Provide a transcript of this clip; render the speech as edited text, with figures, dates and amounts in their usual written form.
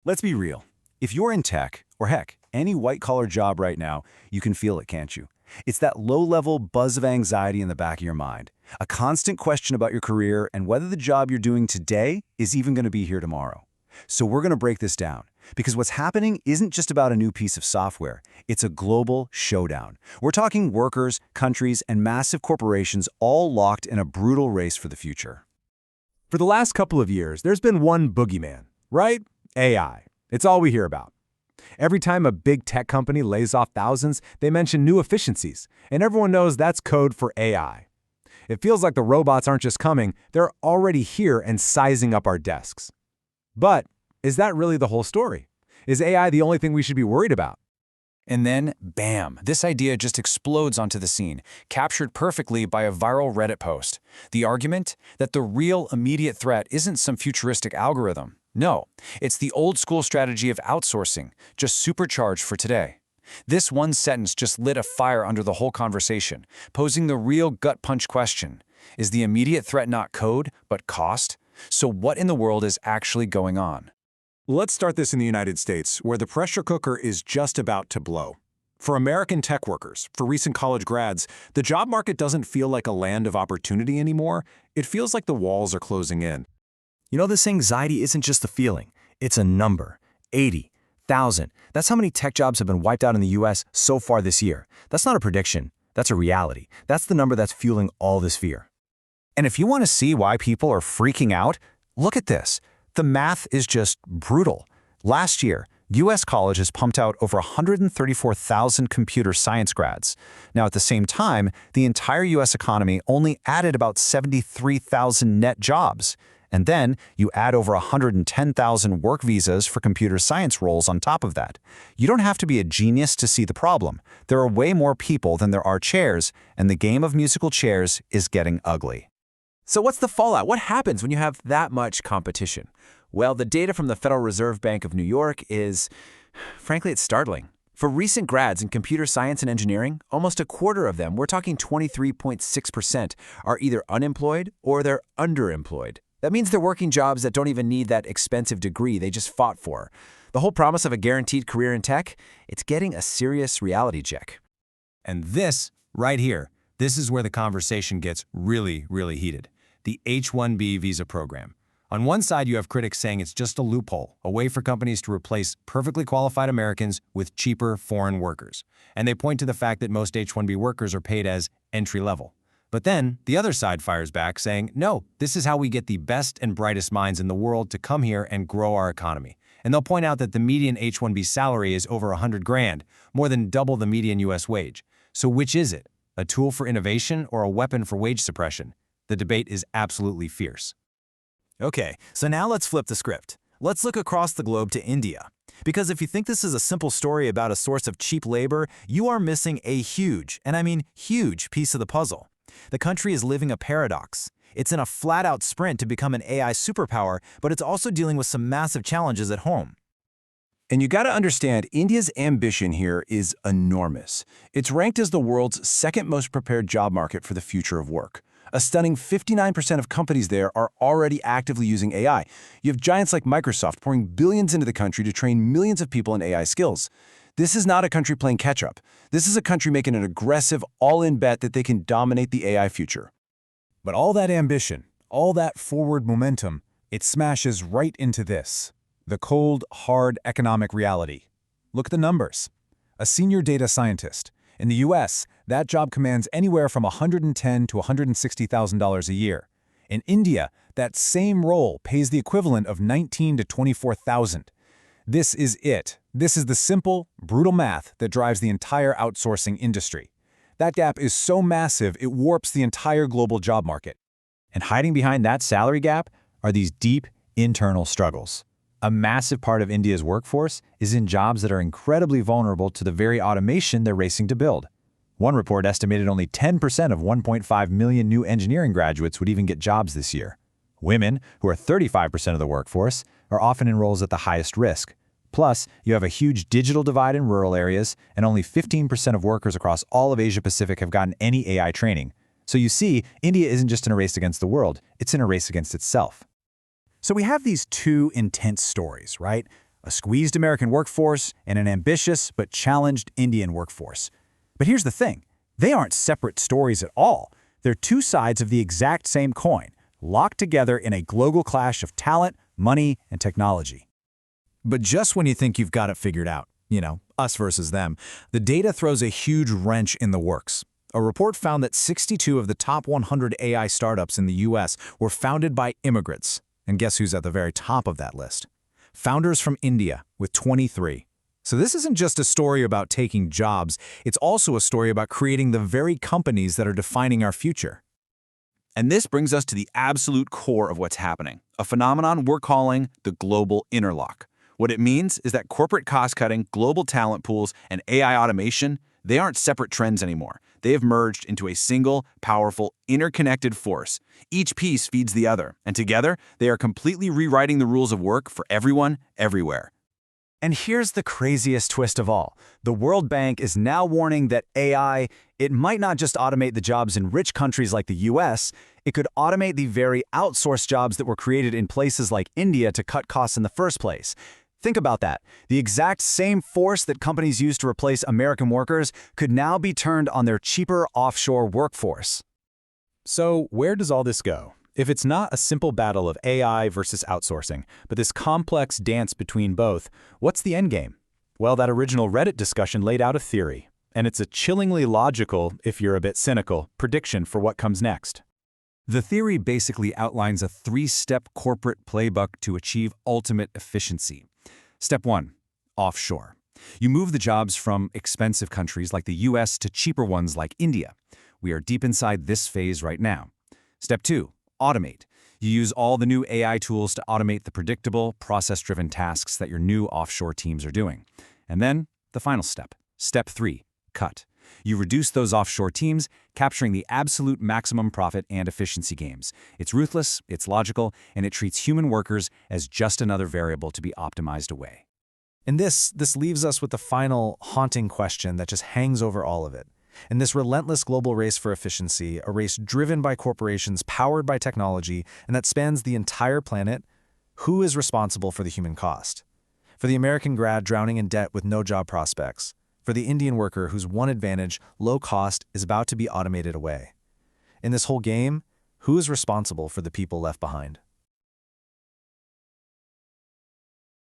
Let's be real. If you're in tech, or heck, any white-collar job right now, you can feel it, can't you? It's that low-level buzz of anxiety in the back of your mind, a constant question about your career and whether the job you're doing today is even going to be here tomorrow. So we're going to break this down, because what's happening isn't just about a new piece of software, it's a global showdown. We're talking workers, countries, and massive corporations all locked in a brutal race for the future. For the last couple of years, there's been one boogeyman, right? AI. It's all we hear about. Every time a big tech company lays off thousands, they mention new efficiencies, and everyone knows that's code for AI. It feels like the robots aren't just coming, they're already here and sizing up our desks. But is that really the whole story? Is AI the only thing we should be worried about? And then, bam, this idea just explodes onto the scene, captured perfectly by a viral Reddit post. The argument? That the real immediate threat isn't some futuristic algorithm. No, it's the old-school strategy of outsourcing, just supercharged for today. This one sentence just lit a fire under the whole conversation, posing the real gut-punch question. Is the immediate threat not code, but cost? So what in the world is actually going on? Let's start this in the United States, where the pressure cooker is just about to blow. For American tech workers, for recent college grads, the job market doesn't feel like a land of opportunity anymore. It feels like the walls are closing in. You know, this anxiety isn't just a feeling, it's a number. 80,000. That's how many tech jobs have been wiped out in the US so far this year. That's not a prediction, that's a reality. That's the number that's fueling all this fear. And if you want to see why people are freaking out, look at this. The math is just brutal. Last year, U.S. colleges pumped out over 134,000 computer science grads. Now, at the same time, the entire U.S. economy only added about 73,000 net jobs. And then you add over 110,000 work visas for computer science roles on top of that. You don't have to be a genius to see the problem. There are way more people than there are chairs, and the game of musical chairs is getting ugly. So what's the fallout? What happens when you have that much competition? Well, the data from the Federal Reserve Bank of New York is, frankly, it's startling. For recent grads in computer science and engineering, almost a quarter of them, we're talking 23.6%, are either unemployed or they're underemployed. That means they're working jobs that don't even need that expensive degree they just fought for. The whole promise of a guaranteed career in tech, it's getting a serious reality check. And this, right here, this is where the conversation gets really, really heated. The H-1B visa program. On one side, you have critics saying it's just a loophole, a way for companies to replace perfectly qualified Americans with cheaper foreign workers. And they point to the fact that most H-1B workers are paid as entry-level. But then, the other side fires back, saying, no, this is how we get the best and brightest minds in the world to come here and grow our economy. And they'll point out that the median H-1B salary is over 100 grand, more than double the median U.S. wage. So which is it? A tool for innovation or a weapon for wage suppression? The debate is absolutely fierce. Okay, so now let's flip the script. Let's look across the globe to India. Because if you think this is a simple story about a source of cheap labor, you are missing a huge, and I mean huge, piece of the puzzle. The country is living a paradox. It's in a flat-out sprint to become an AI superpower, but it's also dealing with some massive challenges at home. And you got to understand, India's ambition here is enormous. It's ranked as the world's second most prepared job market for the future of work. A stunning 59% of companies there are already actively using AI. You have giants like Microsoft pouring billions into the country to train millions of people in AI skills. This is not a country playing catch-up. This is a country making an aggressive, all-in bet that they can dominate the AI future. But all that ambition, all that forward momentum, it smashes right into this. The cold, hard economic reality. Look at the numbers. A senior data scientist. In the US, that job commands anywhere from $110,000 to $160,000 a year. In India, that same role pays the equivalent of $19,000 to $24,000. This is it. This is the simple, brutal math that drives the entire outsourcing industry. That gap is so massive it warps the entire global job market. And hiding behind that salary gap are these deep internal struggles. A massive part of India's workforce is in jobs that are incredibly vulnerable to the very automation they're racing to build. One report estimated only 10% of 1.5 million new engineering graduates would even get jobs this year. Women, who are 35% of the workforce, are often in roles at the highest risk. Plus, you have a huge digital divide in rural areas, and only 15% of workers across all of Asia-Pacific have gotten any AI training. So you see, India isn't just in a race against the world, it's in a race against itself. So we have these two intense stories, right? a squeezed American workforce and an ambitious but challenged Indian workforce. But here's the thing. They aren't separate stories at all. They're two sides of the exact same coin, locked together in a global clash of talent, money, and technology. But just when you think you've got it figured out, us versus them, the data throws a huge wrench in the works. A report found that 62 of the top 100 AI startups in the US were founded by immigrants. And guess who's at the very top of that list? Founders from India, with 23. So this isn't just a story about taking jobs, it's also a story about creating the very companies that are defining our future. And this brings us to the absolute core of what's happening, a phenomenon we're calling the global interlock. What it means is that corporate cost-cutting, global talent pools, and AI automation, they aren't separate trends anymore. They have merged into a single, powerful, interconnected force. Each piece feeds the other, and together, they are completely rewriting the rules of work for everyone, everywhere. And here's the craziest twist of all. The World Bank is now warning that AI, it might not just automate the jobs in rich countries like the US, it could automate the very outsourced jobs that were created in places like India to cut costs in the first place. Think about that. The exact same force that companies use to replace American workers could now be turned on their cheaper offshore workforce. So where does all this go? If it's not a simple battle of AI versus outsourcing, but this complex dance between both, what's the endgame? Well, that original Reddit discussion laid out a theory, and it's a chillingly logical, if you're a bit cynical, prediction for what comes next. The theory basically outlines a three-step corporate playbook to achieve ultimate efficiency. Step 1. Offshore. You move the jobs from expensive countries like the US to cheaper ones like India. We are deep inside this phase right now. Step 2. Automate. You use all the new AI tools to automate the predictable, process-driven tasks that your new offshore teams are doing. And then, the final step. Step 3. Cut. You reduce those offshore teams, capturing the absolute maximum profit and efficiency gains. It's ruthless, it's logical, and it treats human workers as just another variable to be optimized away. And this leaves us with the final haunting question that just hangs over all of it. In this relentless global race for efficiency, a race driven by corporations, powered by technology, and that spans the entire planet, who is responsible for the human cost? For the American grad drowning in debt with no job prospects? For the Indian worker whose one advantage, low cost, is about to be automated away? In this whole game, who is responsible for the people left behind?